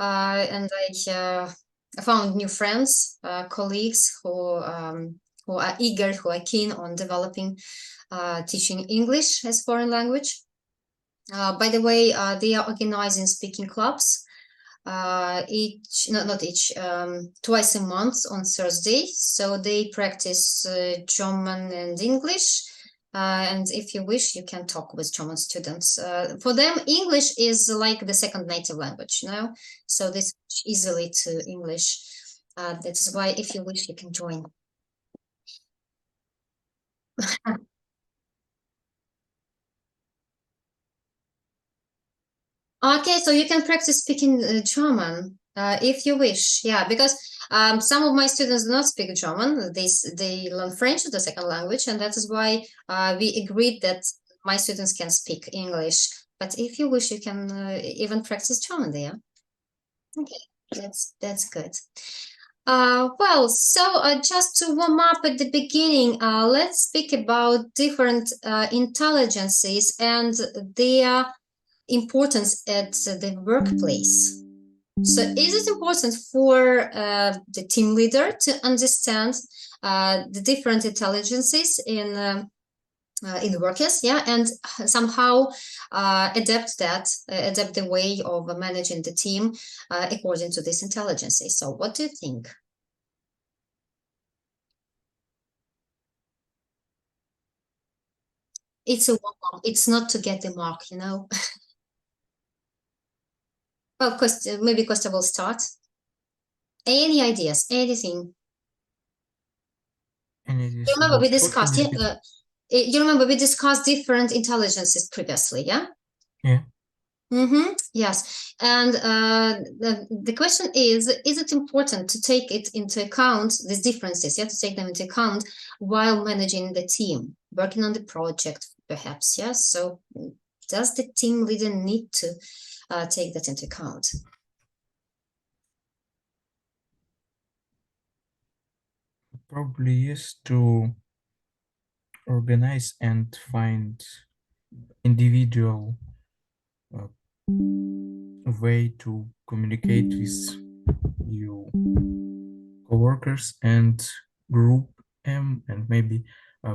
and I found new friends, colleagues who are eager, who are keen on developing teaching English as foreign language. By the way, they are organizing speaking clubs twice a month on Thursday. So they practice German and English. And if you wish, you can talk with German students. For them, English is like the second native language, so they switch easily to English. That's why, if you wish, you can join. Okay, so you can practice speaking German if you wish. Yeah, because some of my students do not speak German. They learn French as the second language, and that is why we agreed that my students can speak English. But if you wish, you can even practice German there. Okay, that's good. Well, so just to warm up at the beginning, let's speak about different intelligences and their importance at the workplace. So is it important for the team leader to understand the different intelligences in workers, and somehow adapt the way of managing the team according to these intelligences? So what do you think? It's a warm-up. It's not to get the mark. Well, maybe Costa will start. Any ideas? Anything? You remember we discussed, you remember we discussed different intelligences previously, yeah? Yeah. Yes. And the question is it important to take it into account, these differences, to take them into account while managing the team, working on the project, perhaps, yes? So does the team leader need to take that into account? Probably is to organize and find individual way to communicate with your coworkers and group them, and maybe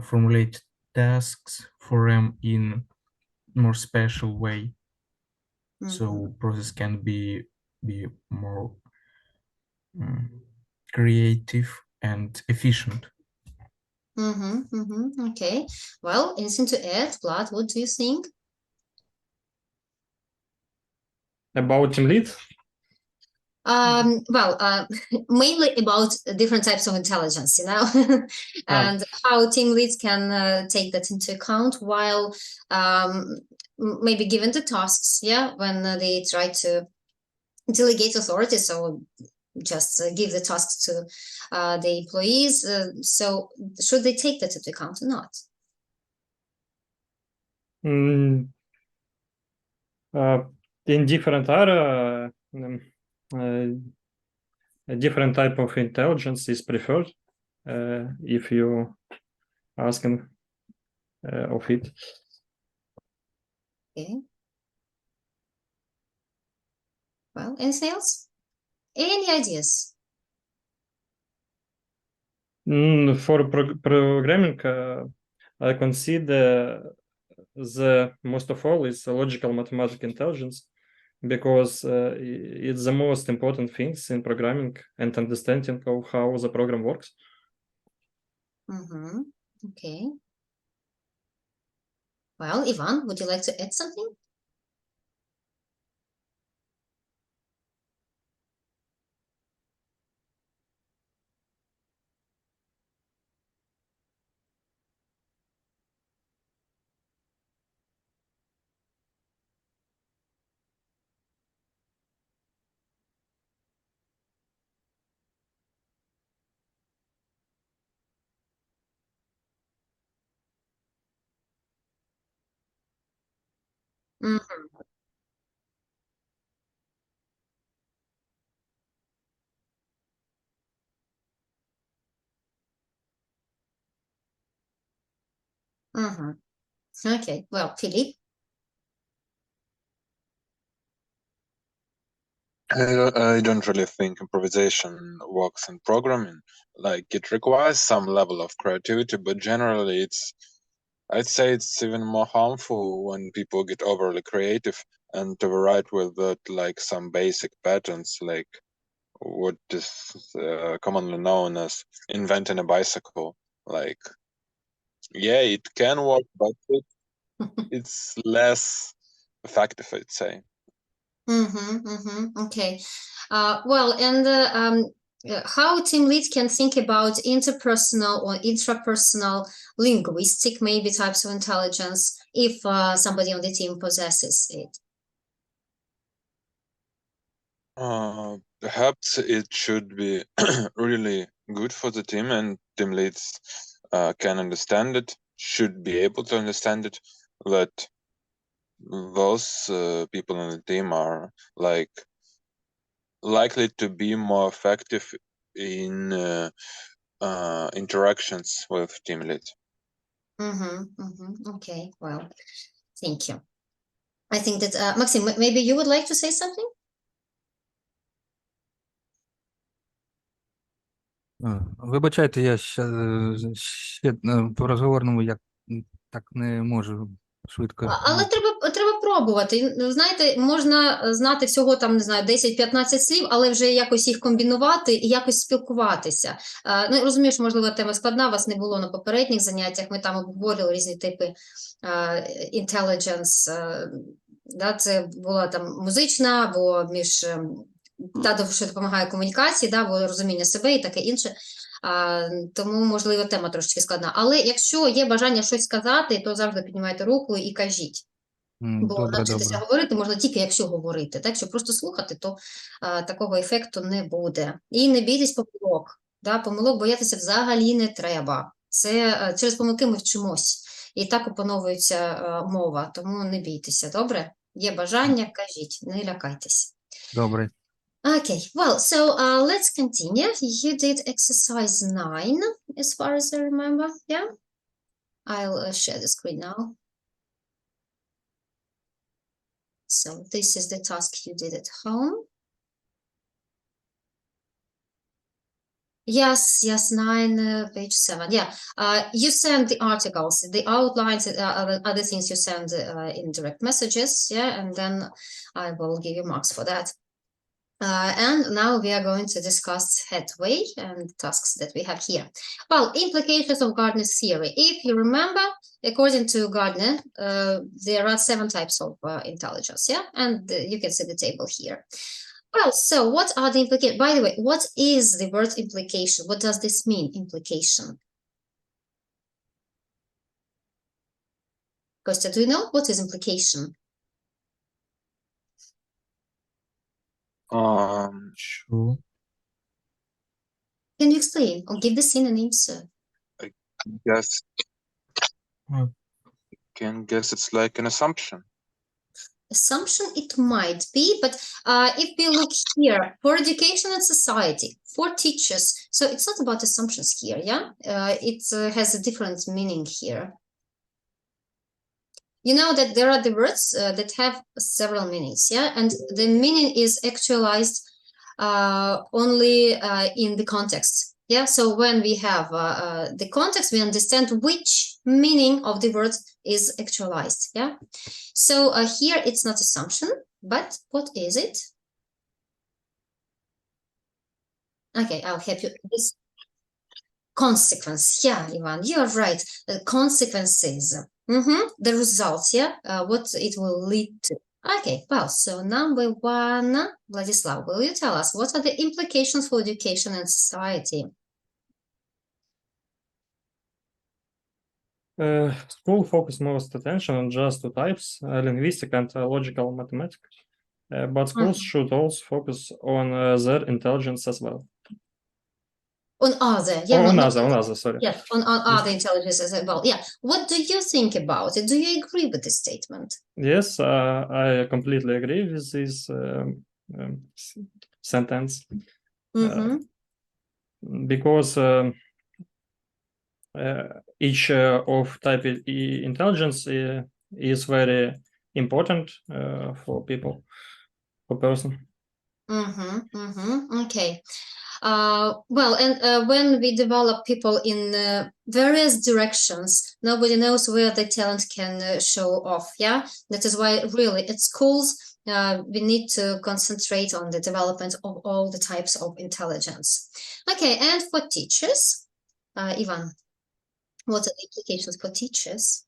formulate tasks for them in more special way. So process can be more creative and efficient. Okay. Well, anything to add, Vlad? What do you think? About team lead? Well, mainly about different types of intelligence, and how team leads can take that into account while maybe given the tasks, when they try to delegate authority. So just give the tasks to the employees. So should they take that into account or not? In different area, a different type of intelligence is preferred if you asking of it. Okay. Well, anything else? Any ideas? For programming, I consider the most of all is logical mathematical intelligence, because it's the most important things in programming and understanding of how the program works. Okay. Well, Ivan, would you like to add something? Okay. Well, Philippe. I don't really think improvisation works in programming. Like, it requires some level of creativity, but generally I'd say it's even more harmful when people get overly creative and override with that, like, some basic patterns, like what is commonly known as inventing a bicycle. Like, yeah, it can work, but it's less effective, I'd say. Okay. Well, and how team leads can think about interpersonal or intrapersonal linguistic maybe types of intelligence if somebody on the team possesses it. Perhaps it should be really good for the team, and team leads can understand it, should be able to understand it, that those people in the team are likely to be more effective in interactions with team leads. Okay, well, thank you. I think that Maxim, maybe you would like to say something? Вибачайте, я ще по розговорному так не можу швидко. Але треба пробувати. Знаєте, можна знати всього там, не знаю, 10-15 слів, але вже якось їх комбінувати і якось спілкуватися. Ну, розумієш, можливо, тема складна, вас не було на попередніх заняттях, ми там обговорювали різні типи intelligence, да, це була там музична, або між та, що допомагає комунікації, да, або розуміння себе і таке інше. Тому, можливо, тема трошечки складна. Але якщо є бажання щось сказати, то завжди піднімайте руку і кажіть. Бо навчитися говорити можна тільки якщо говорити. Так, якщо просто слухати, то такого ефекту не буде. І не бійтесь помилок. Да? Помилок боятися взагалі не треба. Це через помилки ми вчимось. І так опановується мова. Тому не бійтеся, добре? Є бажання, кажіть, не лякайтесь. Добре. Okay, well, so let's continue. You did exercise 9, as far as I remember, yeah? I'll share the screen now. So this is the task you did at home. Yes, 9, page 7, yeah. You send the articles, the outlines, other things you send in direct messages, yeah? And then I will give you marks for that. And now we are going to discuss headway and tasks that we have here. Well, implications of Gardner's theory. If you remember, according to Gardner, there are 7 types of intelligence, yeah? And you can see the table here. Well, so what are the implications? By the way, what is the word implication? What does this mean, implication? Kostya, do you know what is implication? Sure. Can you explain or give the synonyms? Yes. Uh, Can guess it's like an assumption. Assumption it might be, but if we look here for education and society, for teachers, so it's not about assumptions here, yeah? It has a different meaning here. You know that there are the words that have several meanings, yeah? And the meaning is actualized only in the context, yeah? So when we have the context, we understand which meaning of the word is actualized, yeah? So here it's not assumption, but what is it? Okay, I'll help you. This consequence, yeah, Ivan, you're right. Consequences. The results, yeah, what it will lead to. Okay, well, so number 1, Vladislav, will you tell us what are the implications for education and society? School focus most attention on just 2 types, linguistic and logical mathematics. But schools should also focus on their intelligence as well. On other, yeah, on other, sorry. Yeah, on other intelligence as well. Yeah. What do you think about it? Do you agree with this statement? Yes, I completely agree with this sentence. Because each of type intelligence is very important for people, for person. Okay. Well, and when we develop people in various directions, nobody knows where the talent can show off. Yeah, that is why really at schools we need to concentrate on the development of all the types of intelligence. Okay, and for teachers, Ivan, what are the implications for teachers?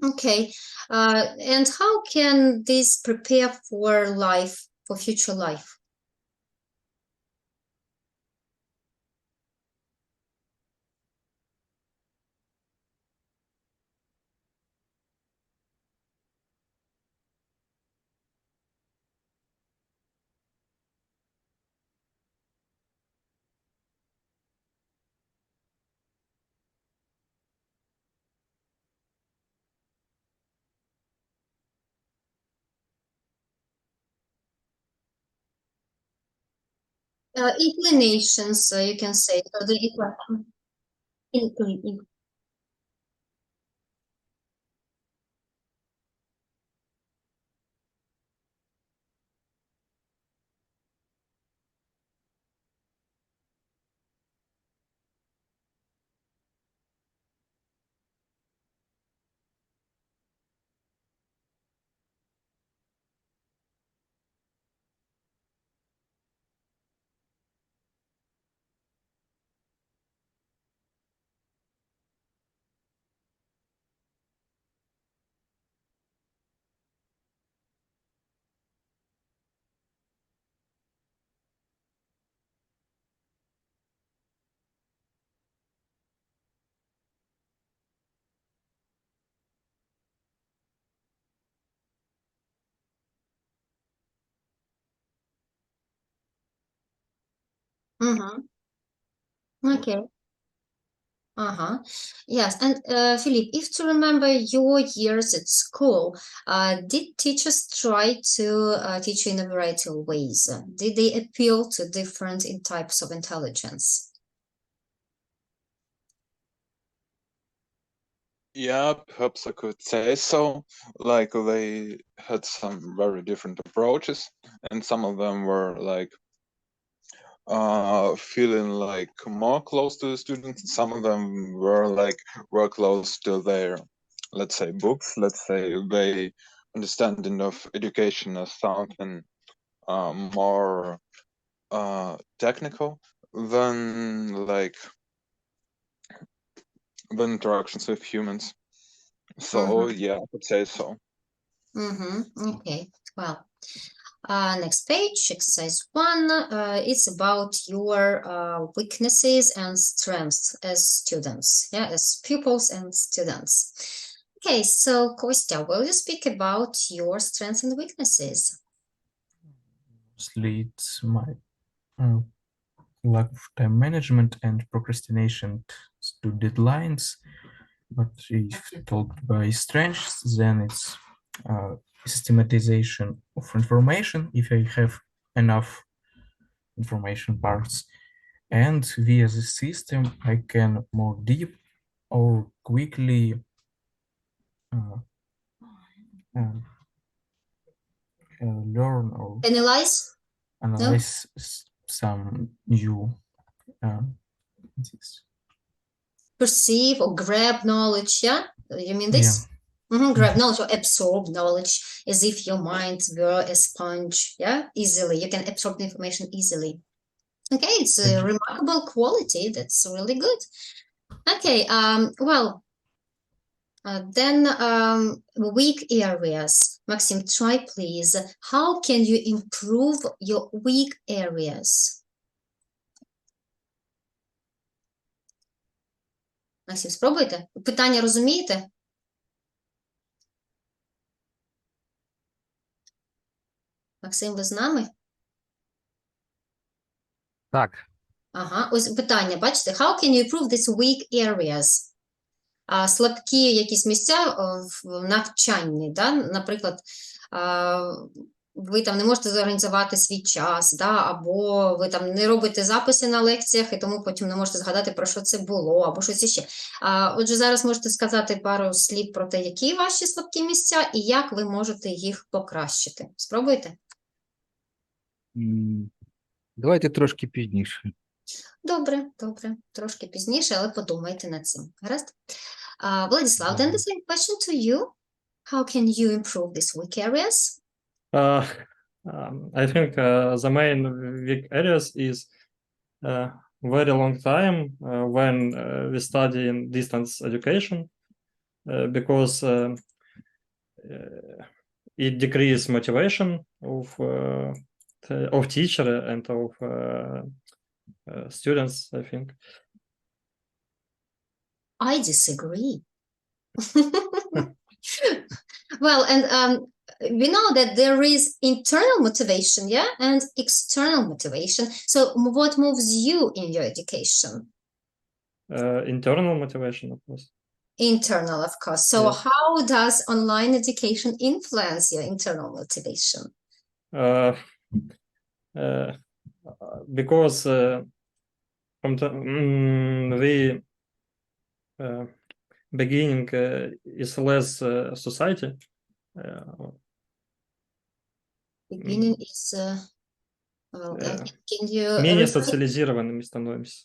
Okay. And how can this prepare for life, for future life? Inclinations, you can say. So the incline. Okay. Yes, and Philippe, if to remember your years at school, did teachers try to teach you in a variety of ways? Did they appeal to different types of intelligence? Yeah, perhaps I could say so. Like they had some very different approaches, and some of them were like feeling like more close to the students. Some of them were close to their, let's say, books. Let's say they understanding of education as something more technical than interactions with humans. So yeah, I could say so. Okay, well, next page, exercise 1, it's about your weaknesses and strengths as students, yeah, as pupils and students. Okay, so Kostya, will you speak about your strengths and weaknesses? Mostly it's my lack of time management and procrastination to deadlines. But if talked by strengths, then it's systematization of information, if I have enough information parts. And via the system, I can more deep or quickly learn or Analyze, analyze some new this. perceive, or grab knowledge, yeah? You mean Yeah. this? Grab knowledge or absorb knowledge as if your mind were a sponge, yeah? Easily, you can absorb the information easily. Okay, it's a remarkable quality. That's really good. Okay, well, then weak areas. Maxim, try please. How can you improve your weak areas? Максим, спробуйте. Питання розумієте? Максим, ви з нами? Так. Ага, ось питання, бачите, how can you improve these weak areas? Слабкі якісь місця в навчанні, да? Наприклад, ви там не можете зорганізувати свій час, да? Або ви там не робите записи на лекціях, і тому потім не можете згадати, про що це було, або щось іще. Отже, зараз можете сказати пару слів про те, які ваші слабкі місця, і як ви можете їх покращити. Спробуйте? Давайте трошки пізніше. Добре, добре. Трошки пізніше, але подумайте над цим. Гаразд? Владислав, then the same question to you. How can you improve these weak areas? I think the main weak areas is very long time when we study in distance education because it decreases motivation of teacher and of students, I think. I disagree. Well, and we know that there is internal motivation, yeah, and external motivation. So what moves you in your education? Internal motivation, of course. Internal, of course. So Yes. how does online education influence your internal motivation? Because from the beginning is less society. Beginning is, well, can you Менее repeat? социализированными становимся.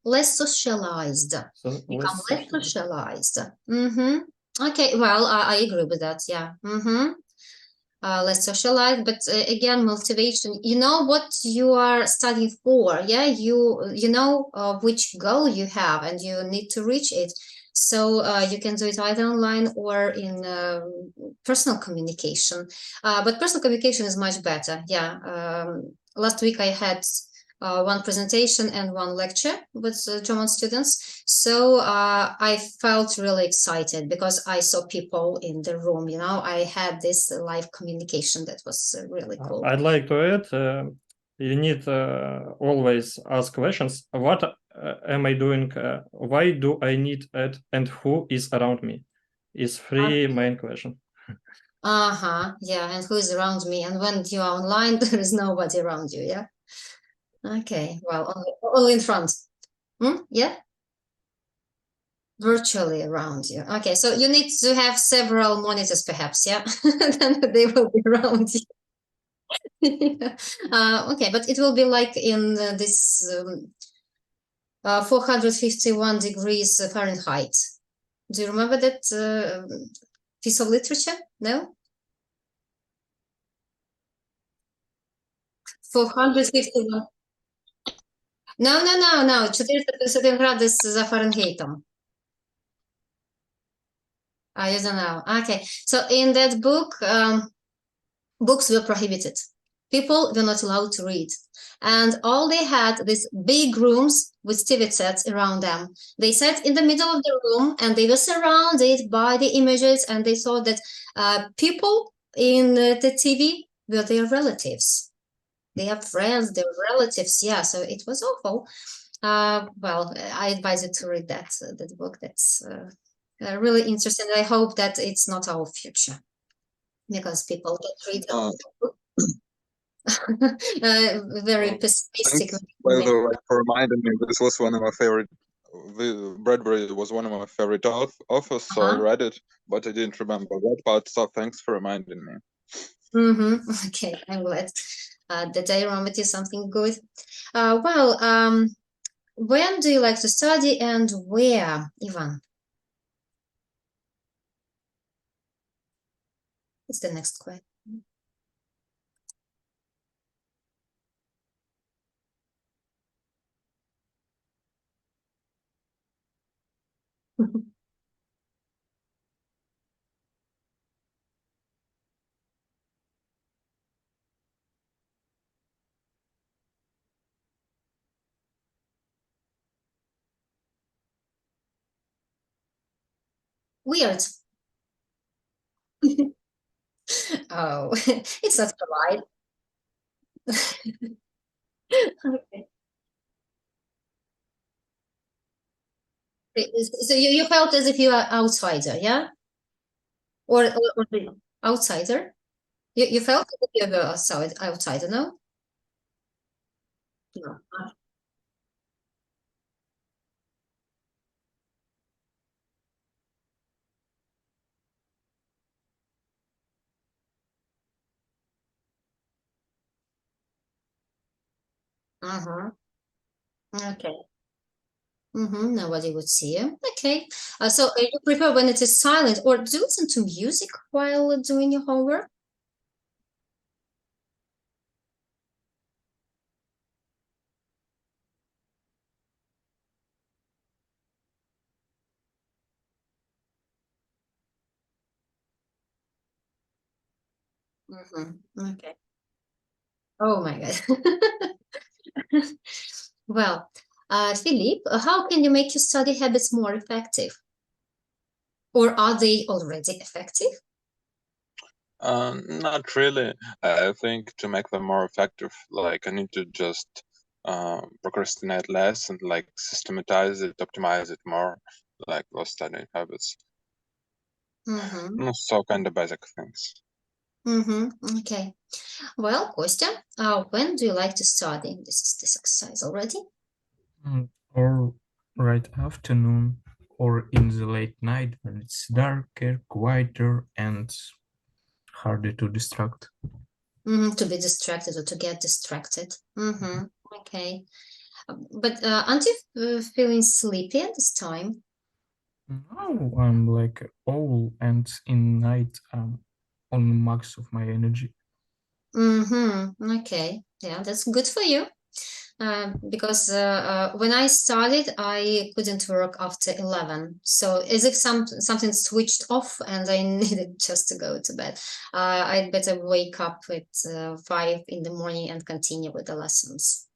Less socialized. Become less socialized. Okay, well, I agree with that. Yeah. Less socialized, but again, motivation. You know what you are studying for. Yeah, you know which goal you have, and you need to reach it. So you can do it either online or in personal communication. But personal communication is much better. Yeah. Last week I had one presentation and one lecture with German students. So I felt really excited because I saw people in the room, you know, I had this live communication that was really cool. I'd like to add, you need always ask questions. What am I doing? Why do I need it? And who is around me? Is three main question. Yeah, and who is around me? And when you are online, there is nobody around you, yeah? Okay, well, all in front. Yeah? Virtually around you. Okay, so you need to have several monitors perhaps, yeah? Then they will be around you. Okay, but it will be like in this 451 degrees Fahrenheit. Do you remember that piece of literature? No? 451. No, 451 градус за Фаренгейтом. You don't know. Okay, so in that book, books were prohibited. People were not allowed to read. And all they had these big rooms with TV sets around them. They sat in the middle of the room and they were surrounded by the images, and they saw that people in the TV were their relatives. They have friends, their relatives. Yeah, so it was awful. Well, I advise you to read that book. That's really interesting. I hope that it's not our future, because people get rid of very pessimistic. By the way, for reminding me, this was one of my favorite. Bradbury was one of my favorite authors, so I read it, but I didn't remember what part. So thanks for reminding me. Okay, I'm glad that I remembered you something good. Well, when do you like to study and where, Ivan? It's the next question. Weird. Oh, it's not polite. Okay. So you felt as if you are outsider, yeah? Or the outsider? You felt as if you were outsider, no? No. Uh-huh. Okay. Nobody would see you. Okay. So you prefer when it is silent, or do you listen to music while doing your homework? Okay. Oh my God. Well, Philippe, how can you make your study habits more effective? Or are they already effective? Not really. I think to make them more effective, like I need to just procrastinate less and like systematize it, optimize it more, like those studying habits. So kind of basic things. Okay. Well, Kostya, when do you like to study? This is this exercise already. Or right afternoon, or in the late night when it's darker, quieter, and harder to distract. To be distracted or to get distracted. Okay. But aren't you feeling sleepy at this time? No, I'm like owl, and in night I'm on max of my energy. Okay. Yeah, that's good for you. Because when I started, I couldn't work after 11. So as if something switched off and I needed just to go to bed. I'd better wake up at 5 in the morning and continue with the lessons.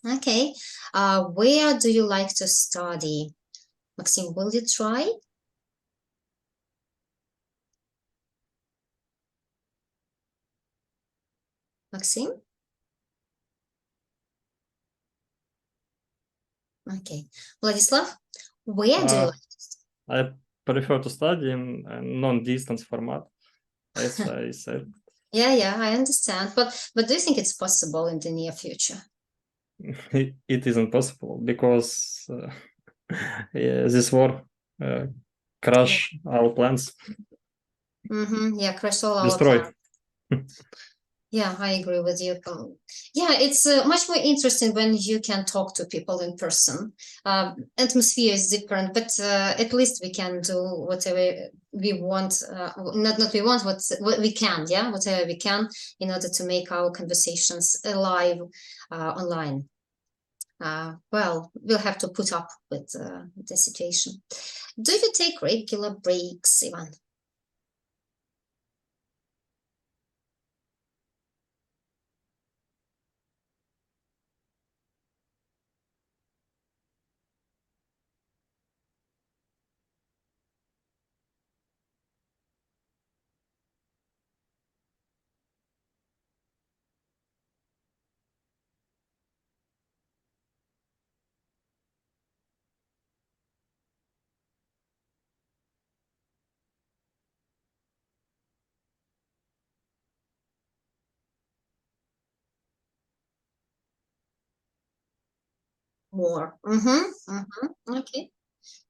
Okay. Where do you like to study? Maxim, will you try? Maxim? Okay. Vladislav, where do you like to study? I prefer to study in a non-distance format, as I said. Yeah, I understand. But do you think it's possible in the near future? It isn't possible because this war crush our plans. Yeah, crush all our Destroyed. plans. Yeah, I agree with you. Yeah, it's much more interesting when you can talk to people in person. Atmosphere is different, but at least we can do whatever we want. Not we want, what we can. Yeah, whatever we can in order to make our conversations alive online. Well, we'll have to put up with the situation. Do you take regular breaks, Ivan? More. Okay.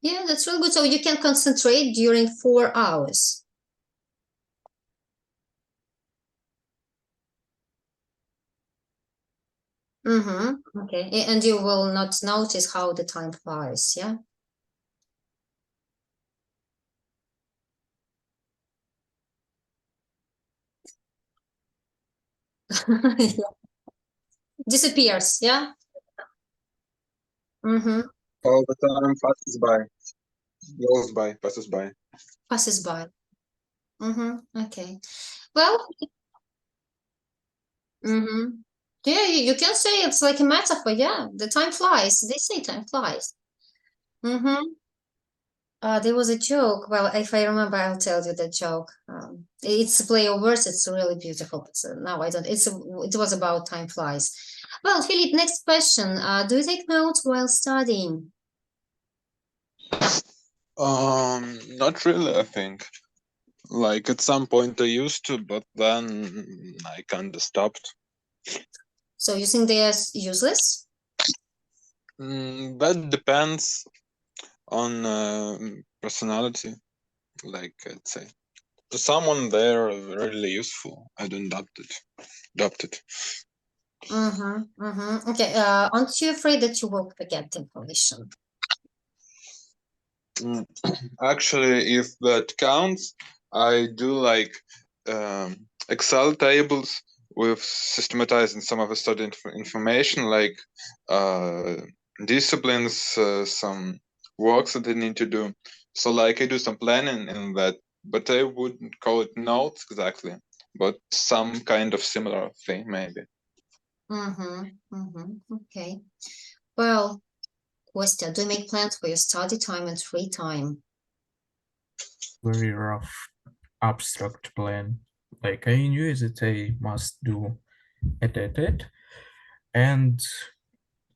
Yeah, that's really good. So you can concentrate during 4 hours. Okay. And you will not notice how the time flies, yeah? Yeah. Disappears, yeah? All the time passes by, goes by, passes by. Passes by. Okay. Well, yeah, you can say it's like a metaphor, yeah. The time flies. They say time flies. There was a joke. Well, if I remember, I'll tell you the joke. It's a play of words. It's really beautiful. But now I don't. It was about time flies. Well, Philip, next question. Do you take notes while studying? Not really, I think. Like at some point I used to, but then I kind of stopped. So you think they are useless? That depends on personality. Like I'd say, to someone they're really useful. I don't adopt it. Okay. Aren't you afraid that you will forget the information? Actually, if that counts, I do like Excel tables with systematizing some of the study information, like disciplines, some works that I need to do. So like I do some planning in that, but I wouldn't call it notes exactly, but some kind of similar thing maybe. Okay. Well, Kostya, do you make plans for your study time and free time? Very rough, abstract plan. Like I knew that I must do it, and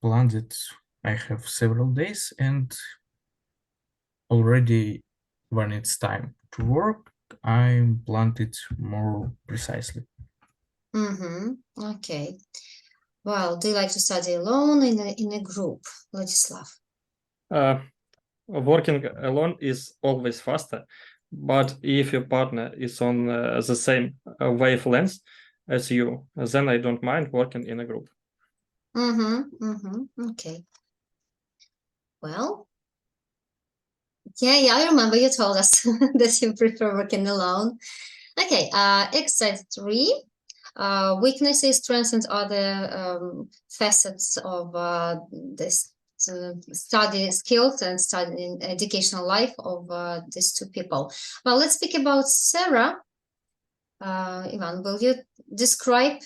plan that I have several days, and already when it's time to work, I planned it more precisely. Okay. Well, do you like to study alone in a group, Vladislav? Working alone is always faster, but if your partner is on the same wavelength as you, then I don't mind working in a group. Okay. Well, yeah, I remember you told us that you prefer working alone. Okay, exercise 3. Weaknesses, strengths, and other facets of this study skills and study educational life of these two people. Well, let's speak about Sarah. Ivan, will you describe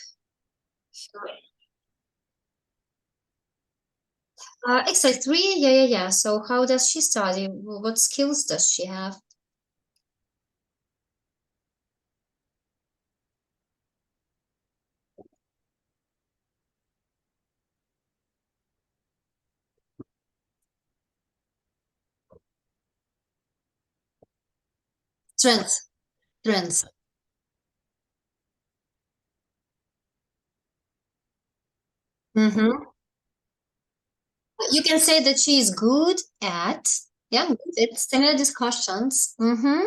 exercise 3? Yeah. So how does she study? What skills does she have? Strengths. You can say that she is good at, yeah, good at similar discussions. Uh-huh.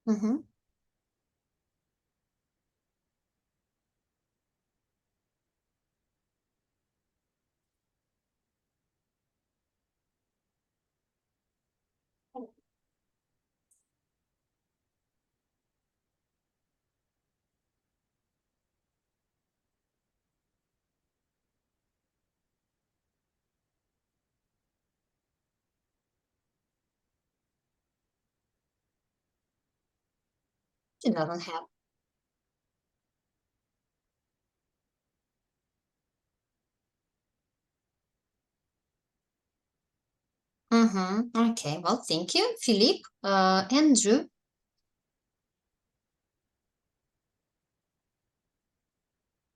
Mm-hmm. She doesn't have. Okay, well, thank you, Philippe. Andrew,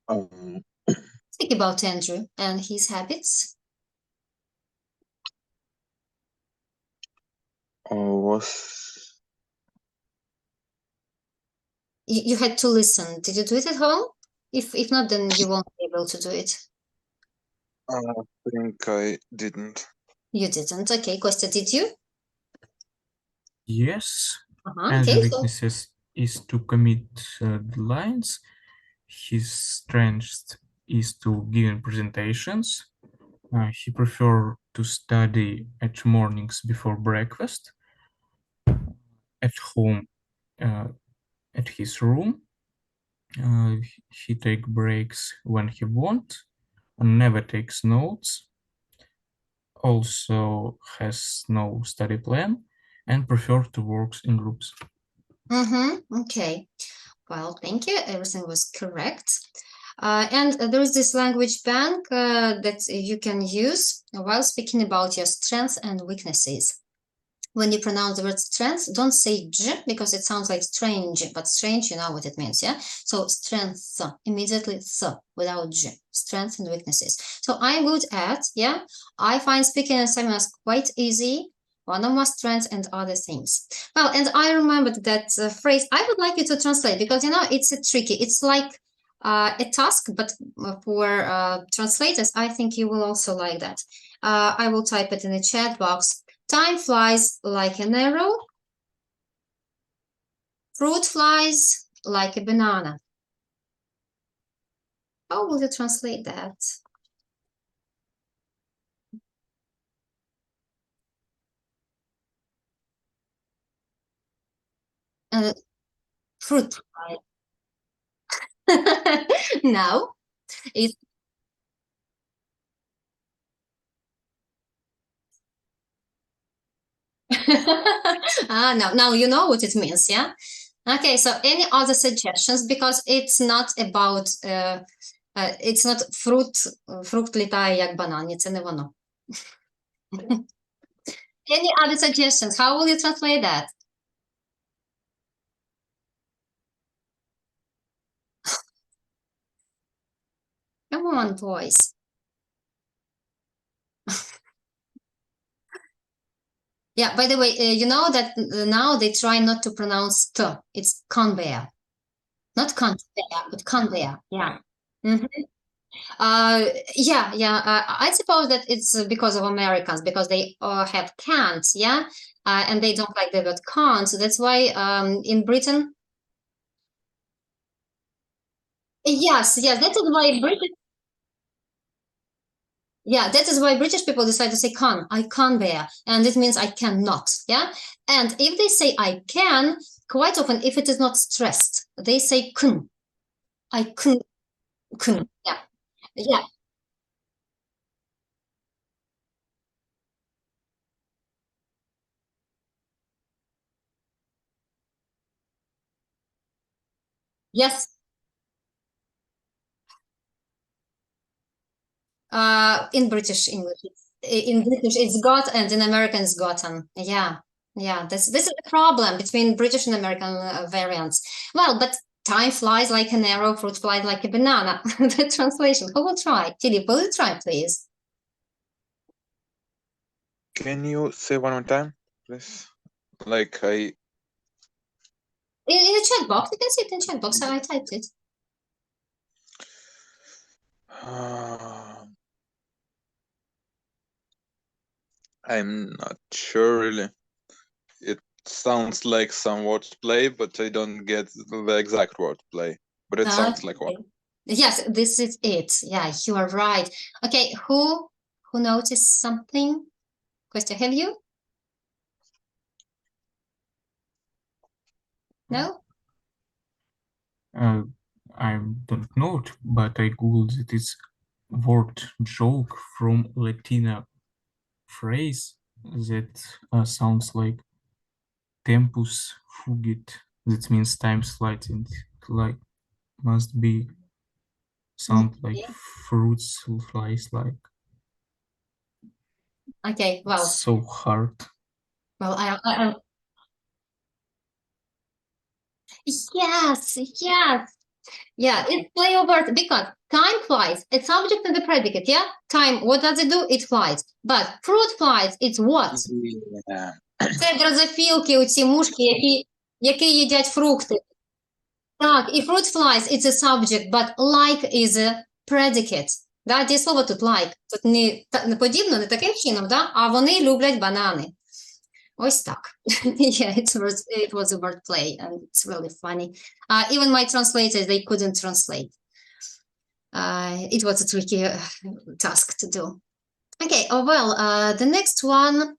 Um, speak about Andrew and his habits. was You had to listen. Did you do it at home? If not, then you won't be able to do it. I think I didn't. You didn't. Okay, Kostya, did you? Yes, and the Okay, so weaknesses is to commit deadlines. His strength is to giving presentations. He prefer to study at mornings before breakfast. At home, at his room, he take breaks when he want, and never takes notes. Also has no study plan and prefer to work in groups. Okay. Well, thank you. Everything was correct. And there is this language bank that you can use while speaking about your strengths and weaknesses. When you pronounce the word strength, don't say j because it sounds like strange, but strange, you know what it means, yeah? So strength, immediately th without j, strengths and weaknesses. So I'm good at, yeah? I find speaking and seminars quite easy. One of my strengths and other things. Well, and I remembered that phrase. I would like you to translate because, you know, it's tricky. It's like a task, but for translators, I think you will also like that. I will type it in the chat box. Time flies like an arrow. Fruit flies like a banana. How will you translate that? Fruit fly. No, it's now you know what it means, yeah? Okay, so any other suggestions? Because it's not about it's not fruit літає як банан, це не воно. Any other suggestions? How will you translate that? Come on, boys. Yeah, by the way, you know that now they try not to pronounce t. It's conveyor. Not conveyor, but conveyor. Yeah. I suppose that it's because of Americans, because they have can't, yeah? And they don't like the word can't. So that's why in Britain, yes, that is why British, that is why British people decide to say can. I can bear, and it means I cannot, yeah? And if they say I can, quite often, if it is not stressed, they say kun. I kun, yeah. Yeah. Yes. In British English, in British it's got, and in American it's gotten. Yeah. This is the problem between British and American variants. Well, but time flies like an arrow, fruit flies like a banana. The translation. Who will try? Philip, will you try, please? Can you say one more time, please? Like In the chat box, you can see it in the chat box. I typed it. I'm not sure really. It sounds like some wordplay, but I don't get the exact wordplay. But it sounds like one. Yes, this is it. Yeah, you are right. Okay, who noticed something? Kostya, have you? No? I don't know it, but I googled it. It's word joke from Latina phrase that sounds like tempus fugit. That means time slides, like must be sound like fruits flies like. Okay, well. So hard. Well, I yes. Yeah, it's play over because time flies. It's subject and the predicate, yeah? Time, what does it do? It flies. But fruit flies, it's what? Yeah. Це дрозофілки, оці мушки, які їдять фрукти. Так, і fruit flies, it's a subject, but like is a predicate. Да, дієслово тут like. Тут не подібно, не таким чином, да? А вони люблять банани. Ось так. Yeah, it was a word play, and it's really funny. Even my translators, they couldn't translate. It was a tricky task to do. Okay, the next one,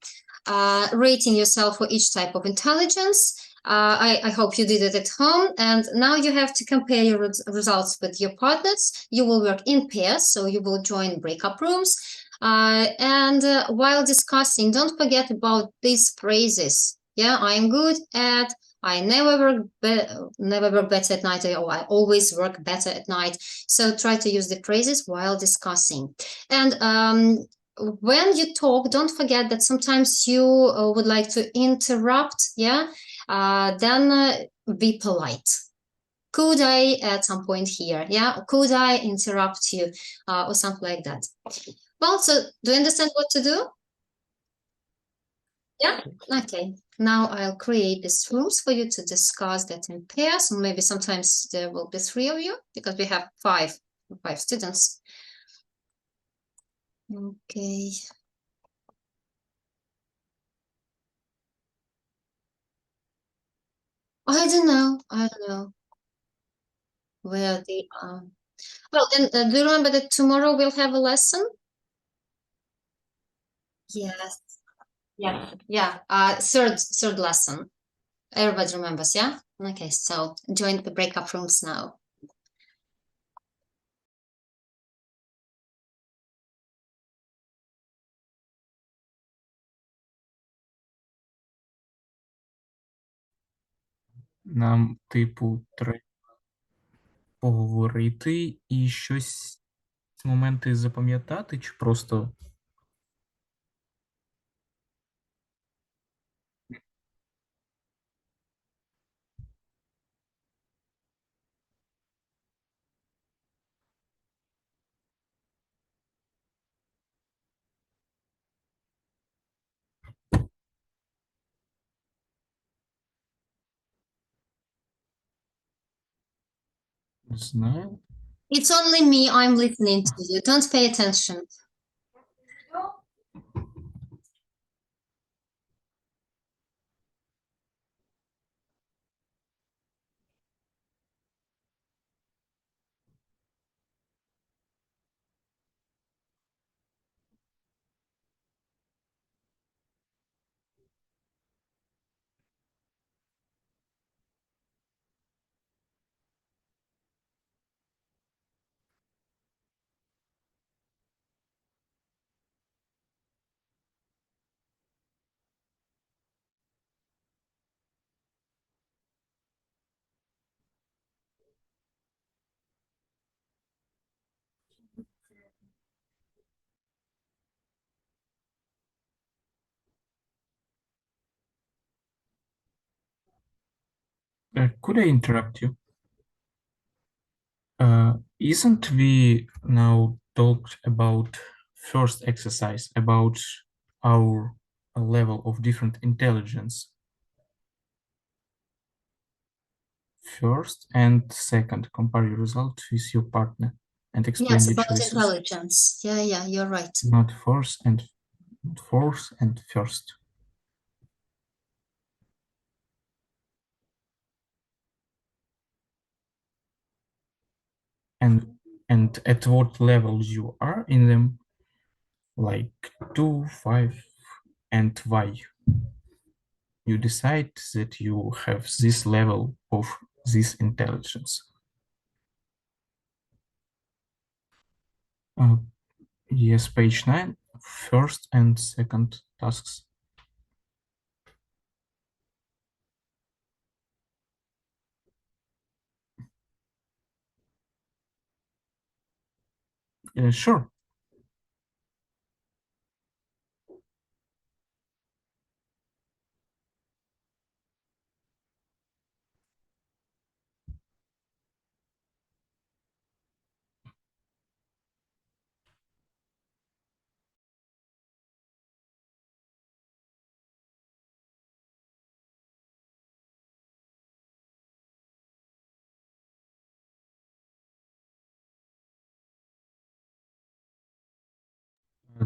rating yourself for each type of intelligence. I hope you did it at home, and now you have to compare your results with your partners. You will work in pairs, so you will join breakup rooms. And while discussing, don't forget about these phrases. Yeah, I'm good at, I never work better at night, or I always work better at night. So try to use the phrases while discussing. And when you talk, don't forget that sometimes you would like to interrupt. Yeah, then be polite. Could I at some point here? Yeah, could I interrupt you, or something like that? Well, so do you understand what to do? Yeah, okay. Now I'll create these rooms for you to discuss that in pairs. Maybe sometimes there will be 3 of you because we have five students. Okay. I don't know where they are. Well, and do you remember that tomorrow we'll have a lesson? Yes. Yeah. Third lesson. Everybody remembers, yeah? Okay, so join the breakup rooms now. Нам, типу, треба поговорити і щось моменти запам'ятати, чи просто не знаю. It's only me, I'm listening to you. Don't pay attention. Could I interrupt you? Isn't we now talked about first exercise, about our level of different intelligence? First and second, compare your result with your partner and explain Yes, your about choices. intelligence. Yeah, you're right. Not fourth and first. And at what levels you are in them, like 2, 5, and why you decide that you have this level of this intelligence. Yes, page 9, first and second tasks. Sure.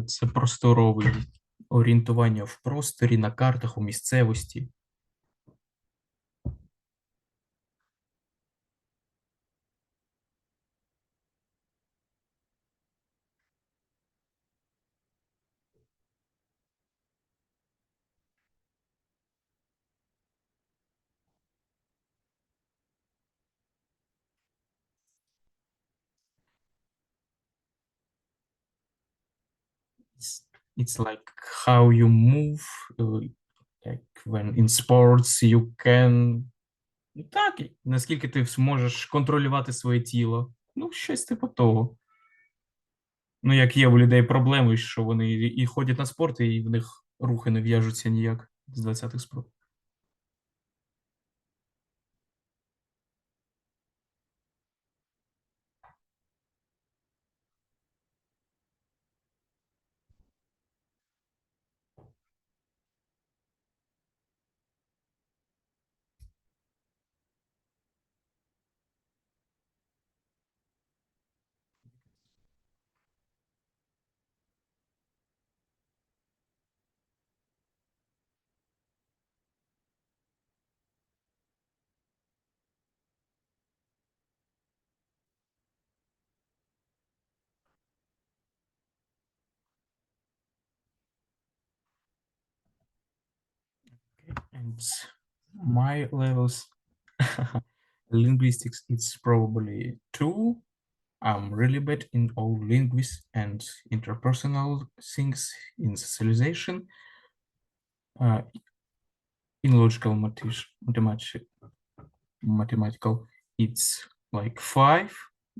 Це просторовий орієнтування в просторі, на картах, у місцевості. It's like how you move like when in sports you can. Так, наскільки ти зможеш контролювати своє тіло. Ну, щось типу того. Ну, як є у людей проблеми, що вони і ходять на спорт, і в них рухи не в'яжуться ніяк з 20-х спроб. And my levels, linguistics, it's probably 2. I'm really bad in all linguistics and interpersonal things in socialization. In logical mathematical, it's like 5.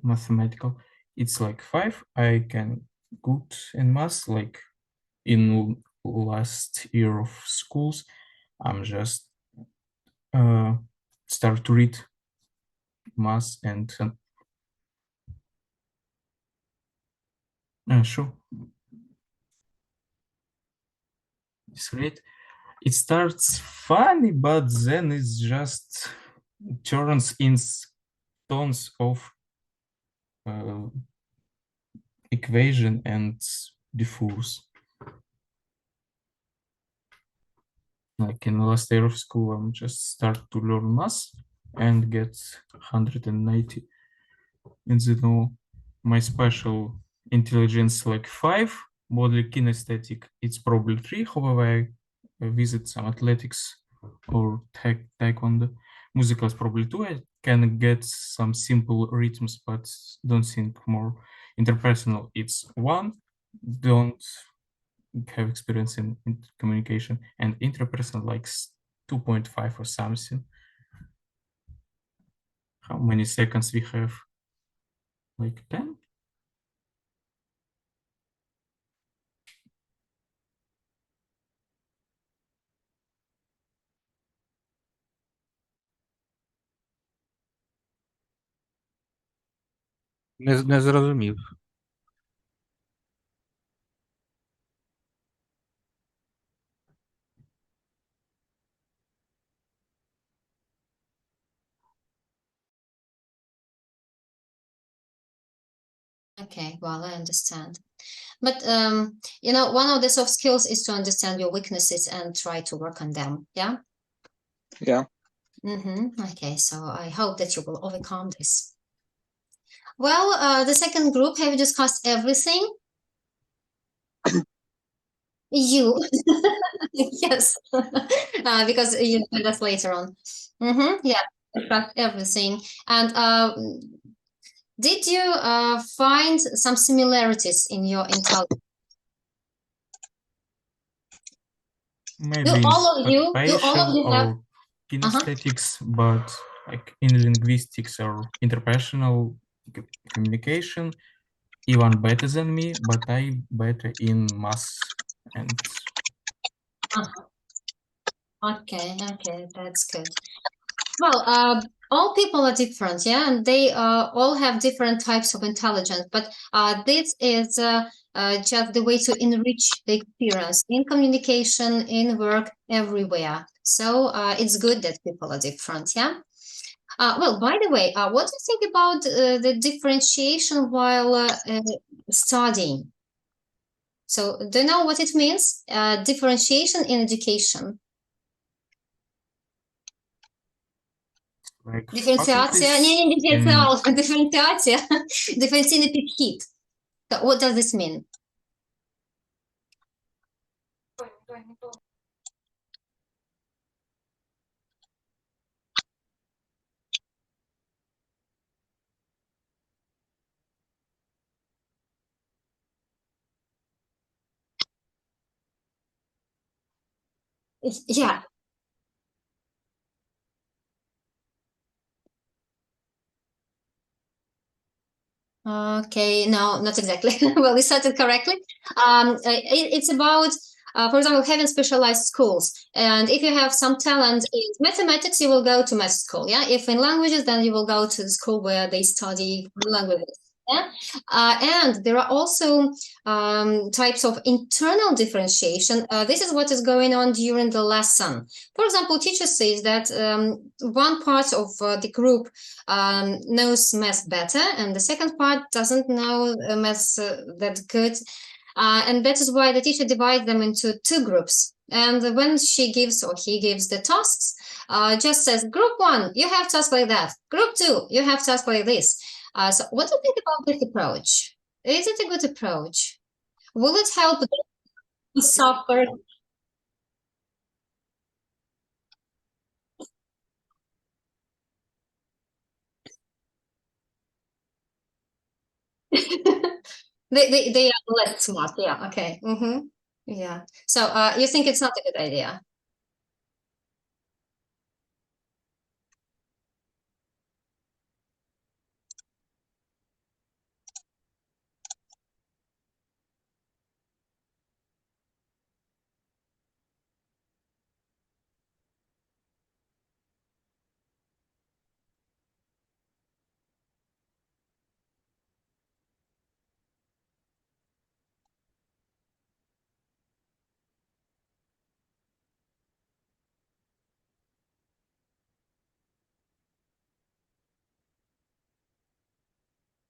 Mathematical, it's like 5. I can good in math, like in last year of schools, I'm just start to read math and sure, it's great. It starts funny, but then it just turns in tons of equation and diffuse. Like in the last year of school, I'm just start to learn math and get 190. And then my special intelligence like 5, bodily kinesthetic, it's probably 3. However, I visit some athletics or taekwondo. Musical is probably 2. I can get some simple rhythms, but don't think more. Interpersonal, it's 1. Don't have experience in communication. And interpersonal, like 2.5 or something. How many seconds we have? Like 10? Не зрозумів. Okay, well, I understand. But one of the soft skills is to understand your weaknesses and try to work on them. Yeah. Yeah. Okay, so I hope that you will overcome this. Well, the second group, have you discussed everything? You. Yes. Because you tell us later on. Yeah, discussed everything. And did you find some similarities in your intelligence? Maybe Do in all of you spatial have? or kinesthetics, but like in linguistics or interpersonal communication, even better than me, but I better in math and Okay, that's good. Well, all people are different, yeah, and they all have different types of intelligence, but this is just the way to enrich the experience in communication, in work, everywhere. So it's good that people are different, yeah. Well, by the way, what do you think about the differentiation while studying? So, do you know what it means? Differentiation in education. like Дифференциация, faculties не in дифференциал, дифференциация, дифференційний підхід. So what does this mean? Yeah. Okay, no, not exactly. Well, you started correctly. It's about, for example, having specialized schools. And if you have some talent in mathematics, you will go to math school. Yeah. If in languages, then you will go to the school where they study languages. Yeah. And there are also types of internal differentiation. This is what is going on during the lesson. For example, teacher says that one part of the group knows math better, and the second part doesn't know math that good. And that is why the teacher divides them into two groups. And when she gives or he gives the tasks, just says, Group 1, you have tasks like that. Group 2, you have tasks like this. So what do you think about this approach? Is it a good approach? Will it help the software? They are less smart. Yeah. Okay. Yeah. So you think it's not a good idea?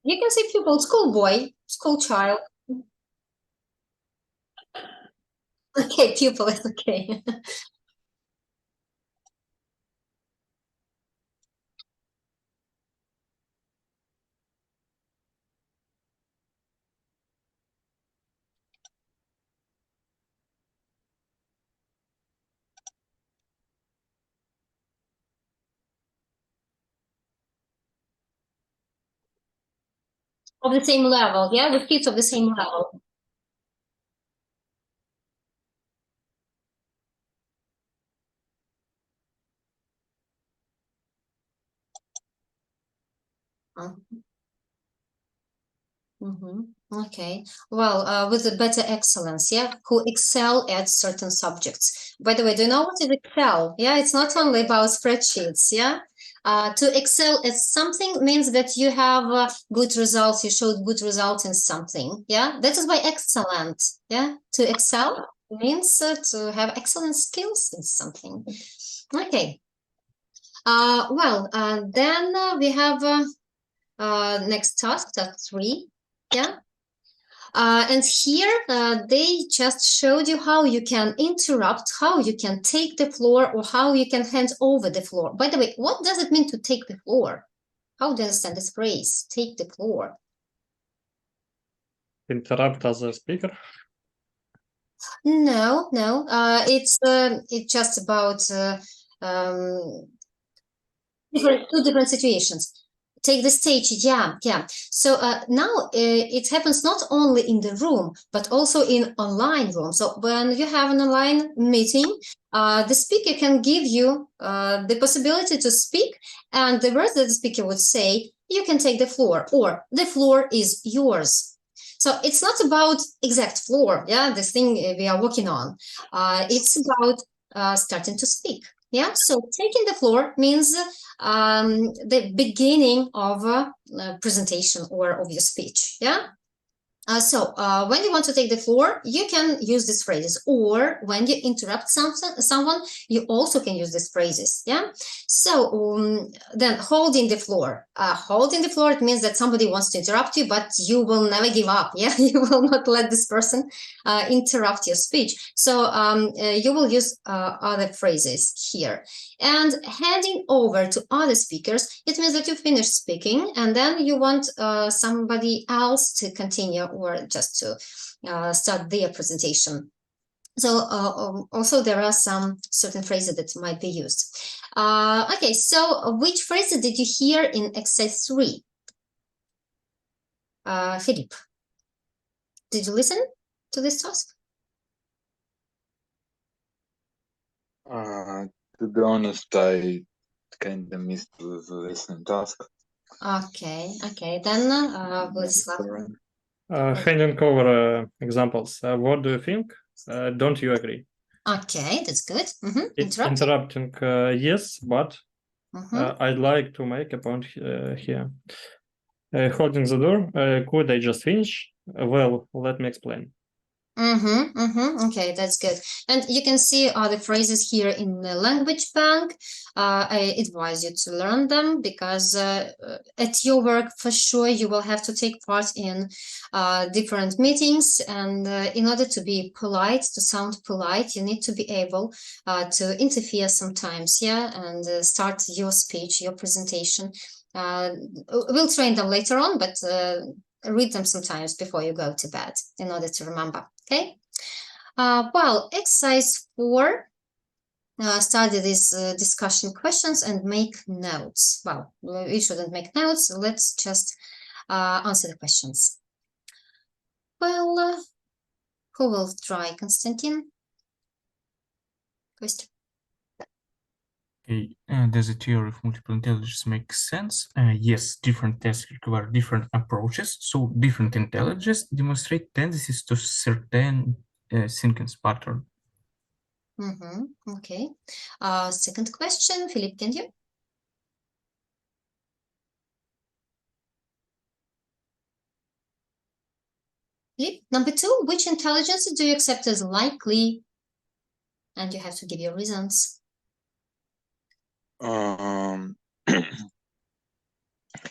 You can say pupil, schoolboy, school child. Okay, pupil is okay. Of the same level, yeah, with kids of the same level. Okay. Well, with a better excellence, yeah, who excel at certain subjects. By the way, do you know what is excel? Yeah, it's not only about spreadsheets, yeah. To excel at something means that you have good results, you showed good results in something, yeah. That is why excellent, yeah. To excel means to have excellent skills in something. Okay. Well, then we have next task 3, yeah. And here they just showed you how you can interrupt, how you can take the floor, or how you can hand over the floor. By the way, what does it mean to take the floor? How do you understand this phrase, take the floor? Interrupt as a speaker. No, it's just about two different situations. Take the stage, yeah. So now it happens not only in the room but also in online room. So when you have an online meeting, the speaker can give you the possibility to speak, and the words that the speaker would say, you can take the floor, or the floor is yours. So it's not about exact floor, yeah, this thing we are working on. It's about starting to speak. Yeah, so taking the floor means the beginning of a presentation or of your speech. Yeah. So when you want to take the floor, you can use these phrases, or when you interrupt someone, you also can use these phrases. Yeah. So then holding the floor. Holding the floor, it means that somebody wants to interrupt you, but you will never give up. Yeah, you will not let this person interrupt your speech. So you will use other phrases here. And handing over to other speakers, it means that you finish speaking and then you want somebody else to continue or just to start their presentation. So also there are some certain phrases that might be used. Okay, so which phrases did you hear in exercise 3? Philip, did you listen to this task? To be honest, I kind of missed the listening task. Okay. Then, Vladislav. Handing over examples. What do you think? Don't you agree? Okay, that's good. Interrupt. Interrupting. Yes, but I'd like to make a point here. Holding the door. Could I just finish? Well, let me explain. Okay, that's good. And you can see the phrases here in the language bank. I advise you to learn them because at your work, for sure, you will have to take part in different meetings. And in order to be polite, to sound polite, you need to be able to interfere sometimes, yeah, and start your speech, your presentation. We'll train them later on, but read them sometimes before you go to bed in order to remember. Okay. Well, exercise 4. Study these discussion questions and make notes. Well, we shouldn't make notes. Let's just answer the questions. Well, who will try? Konstantin? Question. Okay, does the theory of multiple intelligence make sense? Yes, different tests require different approaches, so different intelligence demonstrate tendencies to certain sequence pattern. Okay. Second question, Philip, can you? Philip, number 2, which intelligence do you accept as likely? And you have to give your reasons.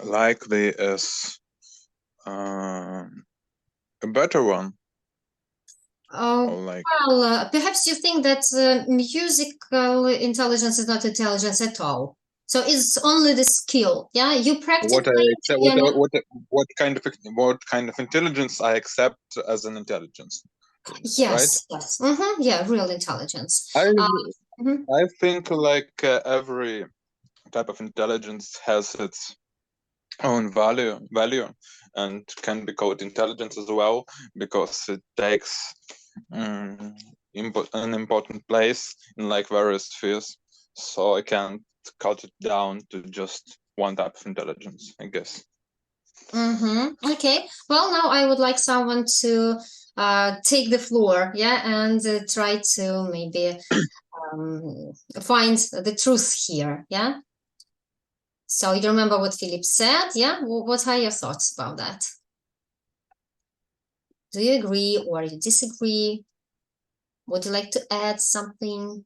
Likely is a better one. Oh, Or like well, perhaps you think that musical intelligence is not intelligence at all. So it's only the skill, yeah? You practice. what I accept, piano. what kind of intelligence I accept as an intelligence. Yes, yes. Yeah, real intelligence. I think like every type of intelligence has its own value and can be called intelligence as well because it takes an important place in like various spheres, so I can't cut it down to just one type of intelligence, I guess. Okay, well, now I would like someone to take the floor, yeah, and try to maybe find the truth here, yeah. So you remember what Philip said, yeah? What are your thoughts about that? Do you agree or you disagree? Would you like to add something?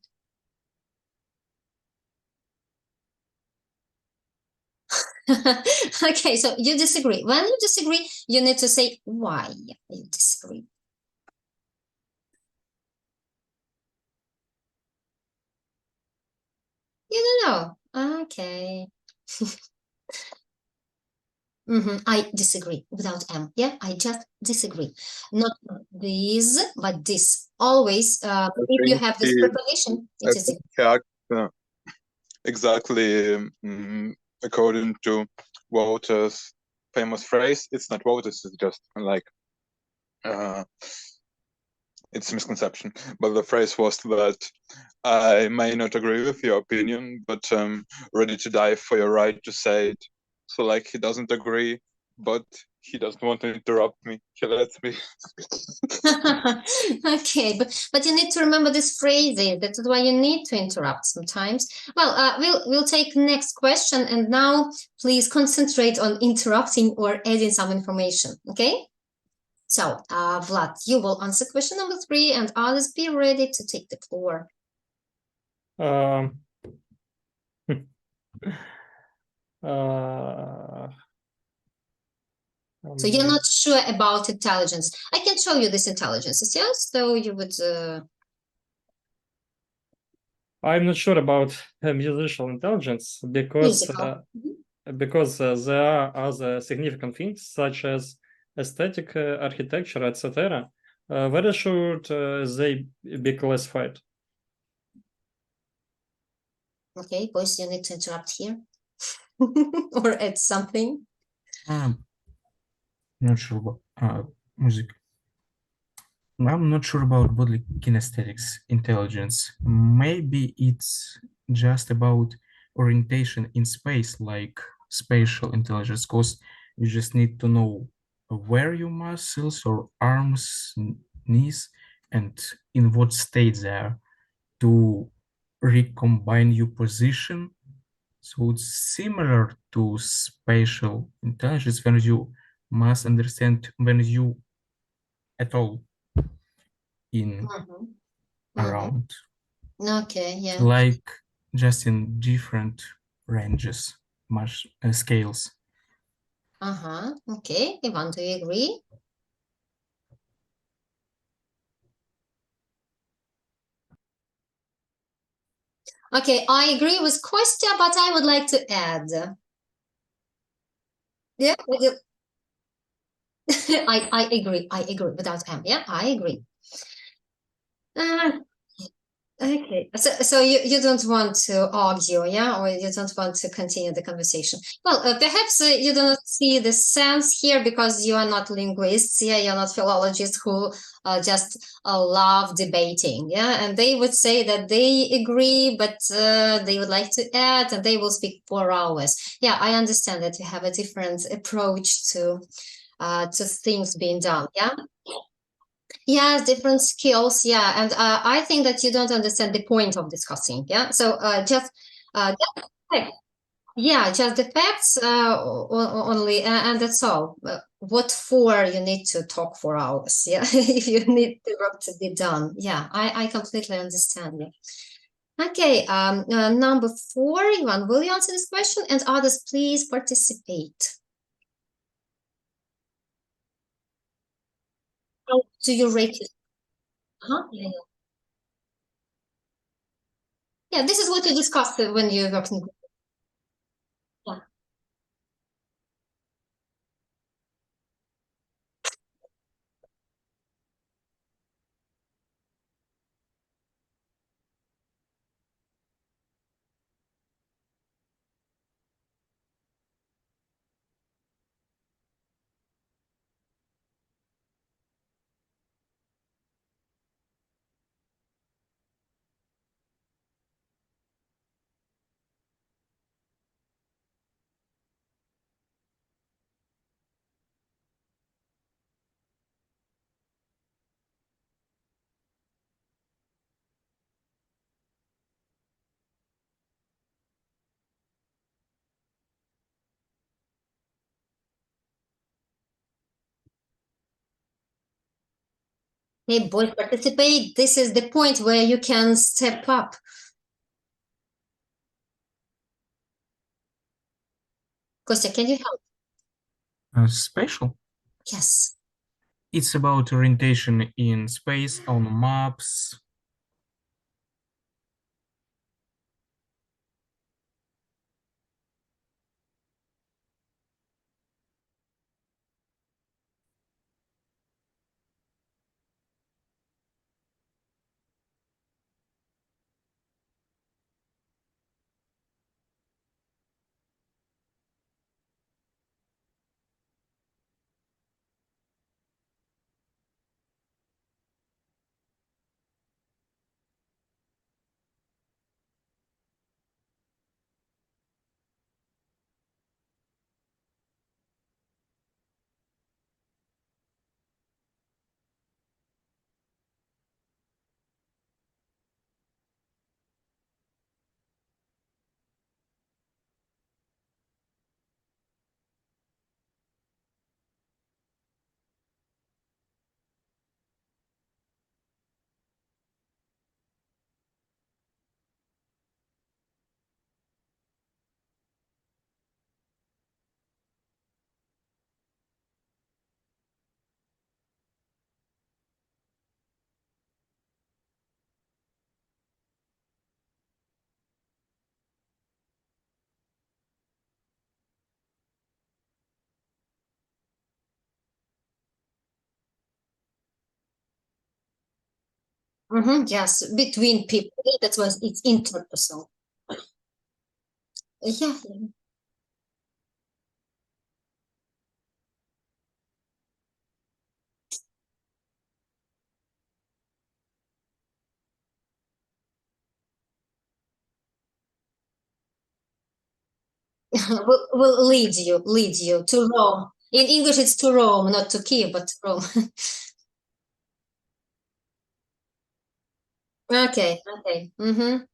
Okay, so you disagree. When you disagree, you need to say why you disagree. You don't know. Okay. I disagree without M. Yeah, I just disagree. Not this, but this. Always, if you have this preposition, it is exactly according to Walter's famous phrase. It's not Walter's, it's just like it's a misconception, but the phrase was that I may not agree with your opinion, but I'm ready to die for your right to say it. So like he doesn't agree, but he doesn't want to interrupt me. He lets me. Okay, but you need to remember this phrase. That's why you need to interrupt sometimes. Well, we'll take next question, and now please concentrate on interrupting or adding some information. Okay. So, Vlad, you will answer question number 3, and others be ready to take the floor. So you're not sure about intelligence. I can show you this intelligence, yes? So you would... I'm not sure about musical intelligence because there are other significant things such as aesthetic, architecture, etc. Where should they be classified? Okay, boys, you need to interrupt here or add something. Not sure about music. I'm not sure about bodily kinesthetics intelligence. Maybe it's just about orientation in space, like spatial intelligence, because you just need to know where your muscles or arms, knees, and in what state they are to recombine your position. So it's similar to spatial intelligence when you must understand when you at all in Mhm. around, Okay, yeah. like just in different ranges, much scales. Okay, Ivan, do you agree? Okay, I agree with Kostya, but I would like to add. Yeah, I agree. I agree without M. Yeah, I agree. Uh, Okay, so you don't want to argue, yeah, or you don't want to continue the conversation. Well, perhaps you do not see the sense here because you are not linguists, yeah, you're not philologists who just love debating, yeah, and they would say that they agree, but they would like to add, and they will speak 4 hours. Yeah, I understand that you have a different approach to things being done, yeah. Yeah, different skills. Yeah, and I think that you don't understand the point of discussing. Yeah, so just fact- yeah, just the facts only, and that's all. What for you need to talk 4 hours? Yeah, if you need the work to be done. Yeah, I completely understand you. Okay, number 4, Ivan, will you answer this question? And others, please participate. How do you rate it? Huh? Yeah, yeah. Yeah, this is what you discussed when you worked in. Yeah. Hey, boys, participate. This is the point where you can step up. Kostya, can you help? Spatial. Yes. It's about orientation in space on maps. Yes, between people. That's why it's interpersonal. Yeah. will lead you to Rome. In English, it's to Rome, not to Kiev, but to Rome. Okay, okay. Mm-hmm.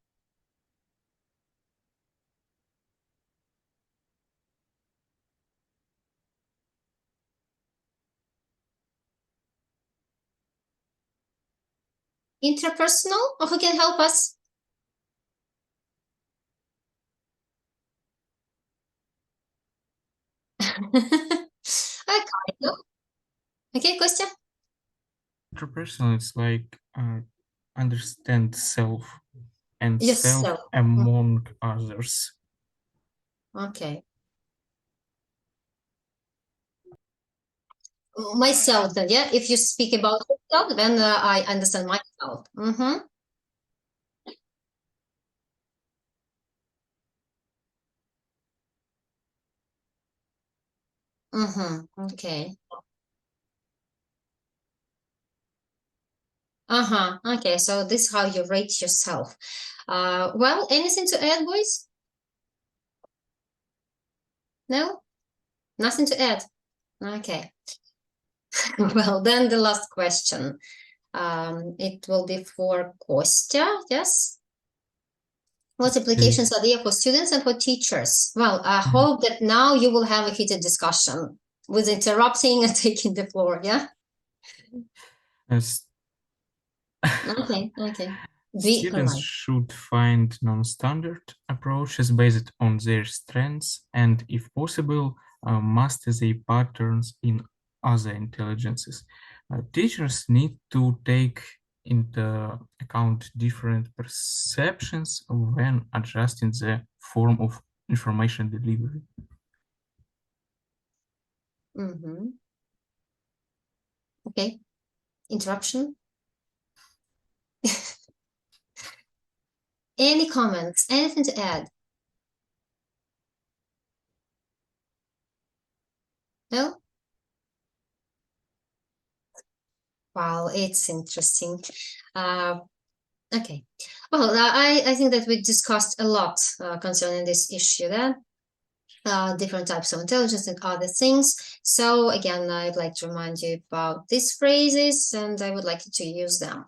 Interpersonal? Or who can help us? Okay. Okay, Kostya? Interpersonal, it's like understand self and self Yourself. among others. Okay. Myself, then, yeah. If you speak about yourself, then I understand myself. Mm-hmm. Mm-hmm. Okay. Uh-huh. Okay. So this is how you rate yourself. Well, anything to add, boys? No? Nothing to add. Okay. Well, then the last question. It will be for Kostya, yes? What applications are there for students and for teachers? Well, I hope that now you will have a heated discussion with interrupting and taking the floor, yeah? As Okay, okay. Be students polite. should find non-standard approaches based on their strengths and, if possible, master their patterns in other intelligences. Teachers need to take into account different perceptions when adjusting the form of information delivery. Mm-hmm. Okay. Interruption? Any comments? Anything to add? No? Wow, it's interesting. Okay. Well, I think that we discussed a lot concerning this issue there. Different types of intelligence and other things. So again, I'd like to remind you about these phrases and I would like you to use them.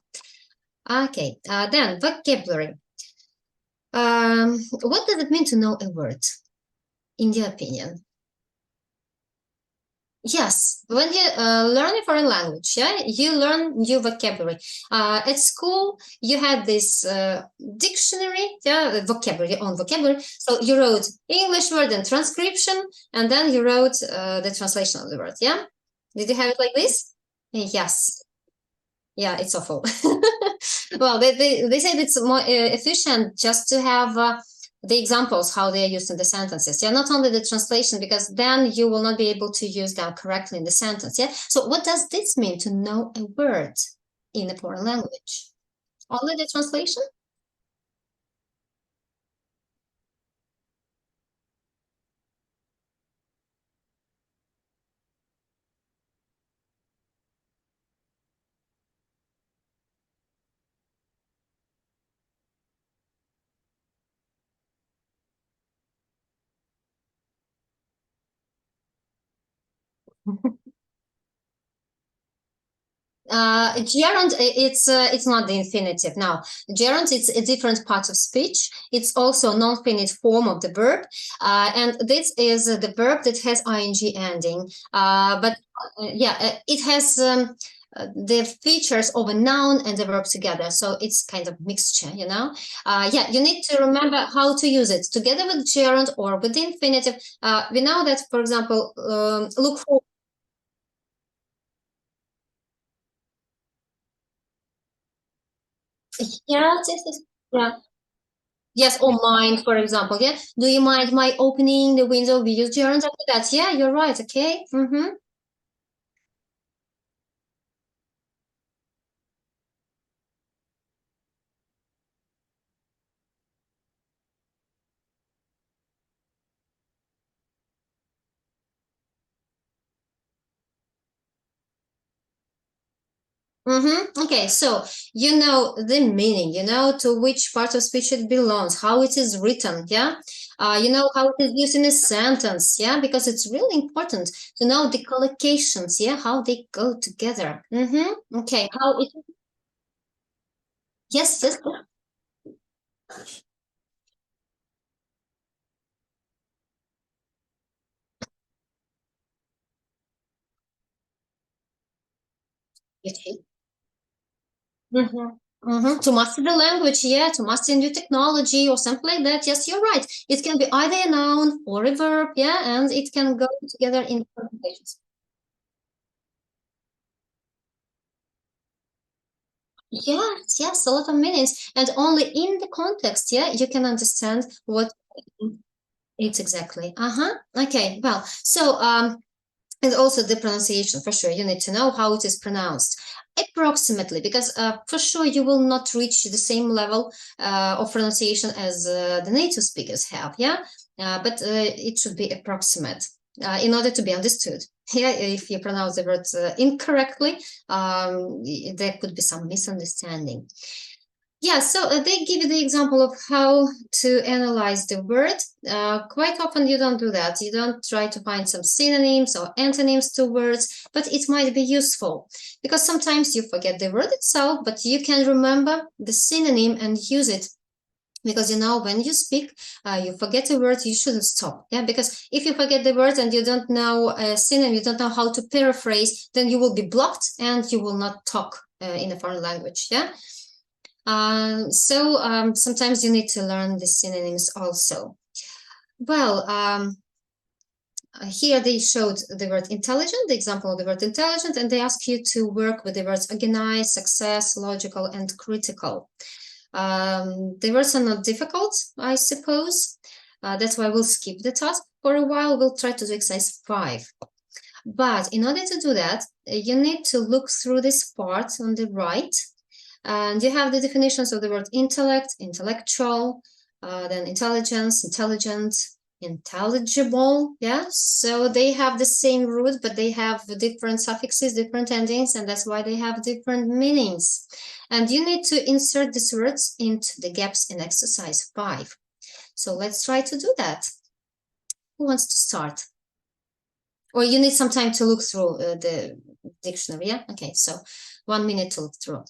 Okay, then vocabulary. What does it mean to know a word, in your opinion? Yes, when you learn a foreign language, yeah, you learn new vocabulary. At school, you had this dictionary, yeah, vocabulary, your own vocabulary. So you wrote English word and transcription, and then you wrote the translation of the word, yeah? Did you have it like this? Yes. Yeah, it's awful. Well, they said it's more efficient just to have the examples how they are used in the sentences. Yeah, not only the translation, because then you will not be able to use them correctly in the sentence. Yeah. So what does this mean to know a word in a foreign language? Only the translation? Gerund, it's not the infinitive. Now, gerund, it's a different part of speech. It's also non-finite form of the verb, and this is the verb that has ing ending. But yeah, it has the features of a noun and a verb together, so it's kind of mixture. Yeah, you need to remember how to use it together with gerund or with the infinitive. We know that, for example, look for. Yes, yes, yes. Yeah. Yes, or mind, for example. Yeah. Do you mind my opening the window? We use gerunds after that. Yeah, you're right. Okay. Mm-hmm. Okay, so you know the meaning, you know to which part of speech it belongs, how it is written, yeah? You know how it is used in a sentence, yeah? Because it's really important to know the collocations, yeah? How they go together. Okay, how it... Yes, yes. To master the language, yeah, to master new technology or something like that. Yes, you're right. It can be either a noun or a verb, yeah, and it can go together in conversations. Yes, yes, a lot of meanings, and only in the context, yeah, you can understand what it's exactly. Okay, well, so and also the pronunciation, for sure. You need to know how it is pronounced approximately, because for sure you will not reach the same level of pronunciation as the native speakers have, yeah? But it should be approximate in order to be understood. Yeah, if you pronounce the words incorrectly, there could be some misunderstanding. Yeah, so they give you the example of how to analyze the word. Quite often you don't do that. You don't try to find some synonyms or antonyms to words, but it might be useful because sometimes you forget the word itself, but you can remember the synonym and use it. Because you know, when you speak, you forget a word, you shouldn't stop. Yeah, because if you forget the word and you don't know a synonym, you don't know how to paraphrase, then you will be blocked and you will not talk in a foreign language. Yeah. Sometimes you need to learn the synonyms also. Well, here they showed the word intelligent, the example of the word intelligent, and they ask you to work with the words organized, success, logical, and critical. The words are not difficult, I suppose. That's why we'll skip the task for a while. We'll try to do exercise 5. But in order to do that, you need to look through this part on the right. And you have the definitions of the word intellect, intellectual, then intelligence, intelligent, intelligible. Yeah, so they have the same root, but they have different suffixes, different endings, and that's why they have different meanings. And you need to insert these words into the gaps in exercise 5. So let's try to do that. Who wants to start? Or you need some time to look through the dictionary, yeah? Okay, so 1 minute to look through.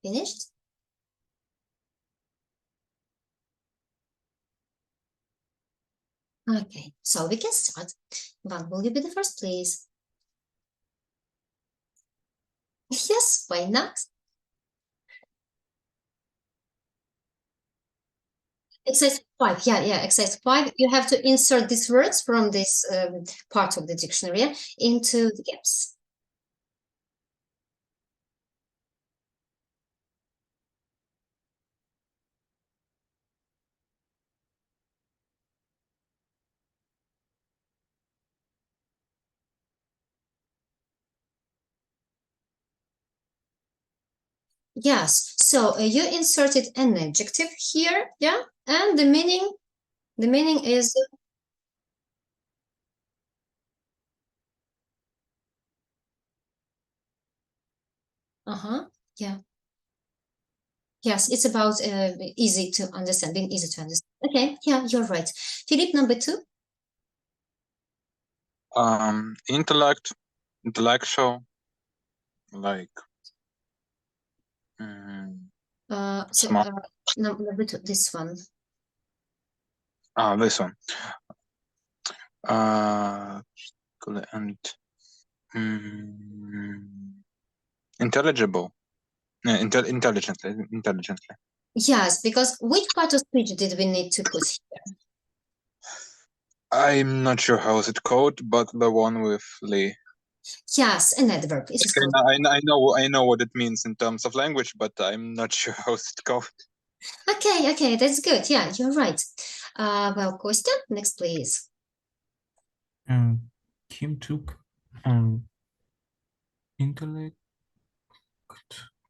Finished? Okay, so we can start. Van, will you be the first, please? Yes, why not? Exercise 5, yeah, exercise 5. You have to insert these words from this part of the dictionary into the gaps. Yes, so you inserted an adjective here, yeah, and the meaning is yeah. Yes, it's about easy to understand, being easy to understand. Okay, yeah, you're right. Philip, number 2. Intellect, intellectual, like mm, So smart. number 2, this one. This one. And intelligible. Intelligently. Yes, because which part of speech did we need to put here? I'm not sure how is it called, but the one with Lee. Yes, an adverb. It is Okay, called. I know what it means in terms of language, but I'm not sure how it's called. Okay, that's good. Yeah, you're right. Well, Kostya, next, please. Kim took an intellect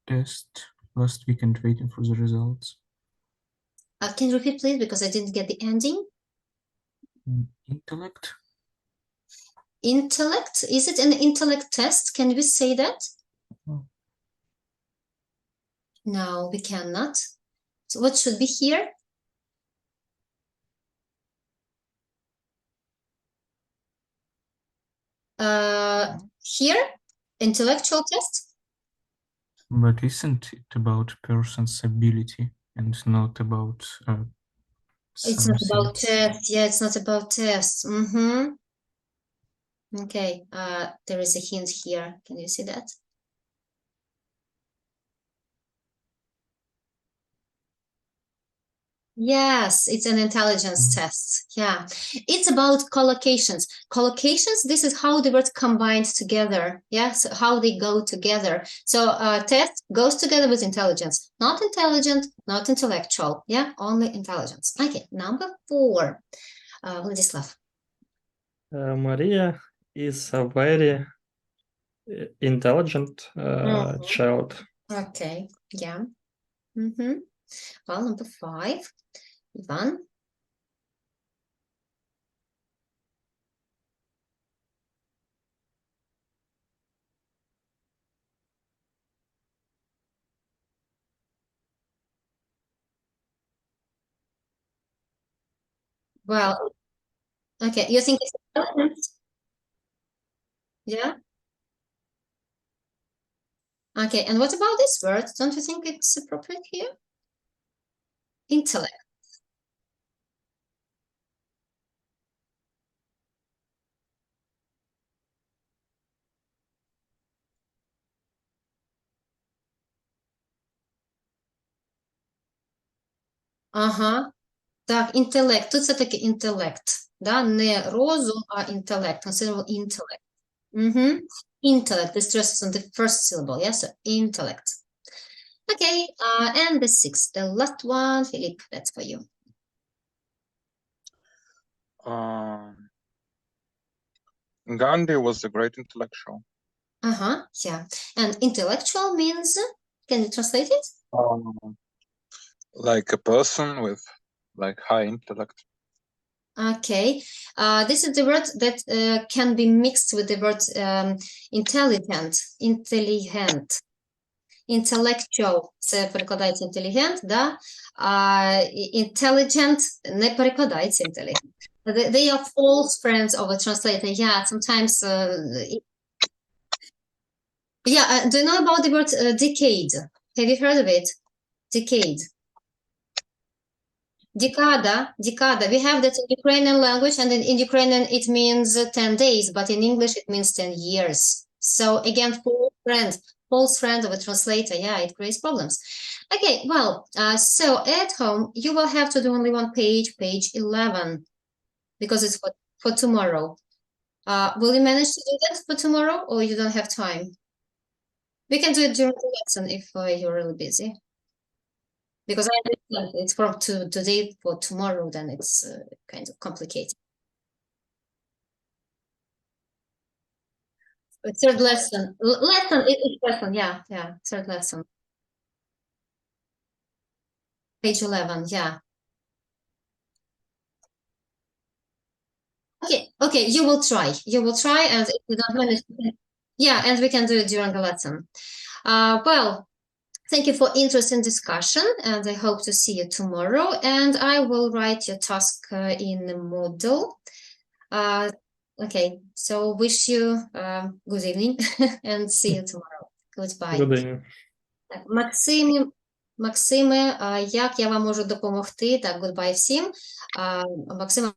test last weekend waiting for the results. Can you repeat, please, because I didn't get the ending? Intellect? Intellect? Is it an intellect test? Can we say that? No. No, we cannot. So what should be here? Here, intellectual test? But isn't it about person's ability and not about It's not about something? test. Yeah, it's not about tests. Okay, there is a hint here. Can you see that? Yes, it's an intelligence test. Yeah, it's about collocations. Collocations, this is how the words combined together. Yes, how they go together. So test goes together with intelligence. Not intelligent, not intellectual. Yeah, only intelligence. Okay, number 4. Vladislav. Maria is a very intelligent child. Okay, yeah. Well, number 5. Ivan. Well, okay, you think it's intelligent? Yeah. Okay, and what about this word? Don't you think it's appropriate here? Intellect. Ага. Так, інтелект. Тут все-таки інтелект. Да? Не розум, а інтелект. Considerable intellect. Intellect. The stress is on the first syllable. Yeah, so intellect. Okay, and the 6th, the last one, Philip, that's for you. Gandhi was a great intellectual. Yeah. And intellectual means, can you translate it? Like a person with like high intellect. Okay, this is the word that can be mixed with the word intelligent, intellectual, це перекладається інтелігент, да? Intelligent не перекладається інтелігент. They are false friends of a translator. Yeah, sometimes. Do you know about the word decade? Have you heard of it? Decade. Dekada. We have that in Ukrainian language, and in Ukrainian it means 10 days, but in English it means 10 years. So again, false friend of a translator. Yeah, it creates problems. Okay, well, so at home you will have to do only one page, page 11, because it's for tomorrow. Will you manage to do that for tomorrow, or you don't have time? We can do it during the lesson if you're really busy. Because I understand it's from today for tomorrow, then it's kind of complicated. Third lesson, lesson, yeah, third lesson. Page 11, yeah. Okay, you will try, and if you don't manage, yeah, and we can do it during the lesson. Well, thank you for interesting discussion, and I hope to see you tomorrow, and I will write your task in the Moodle. Okay, so wish you good evening, and see you tomorrow. Goodbye. Good evening. Так, Максиме, як я вам можу допомогти? Так, goodbye всім. Максиме,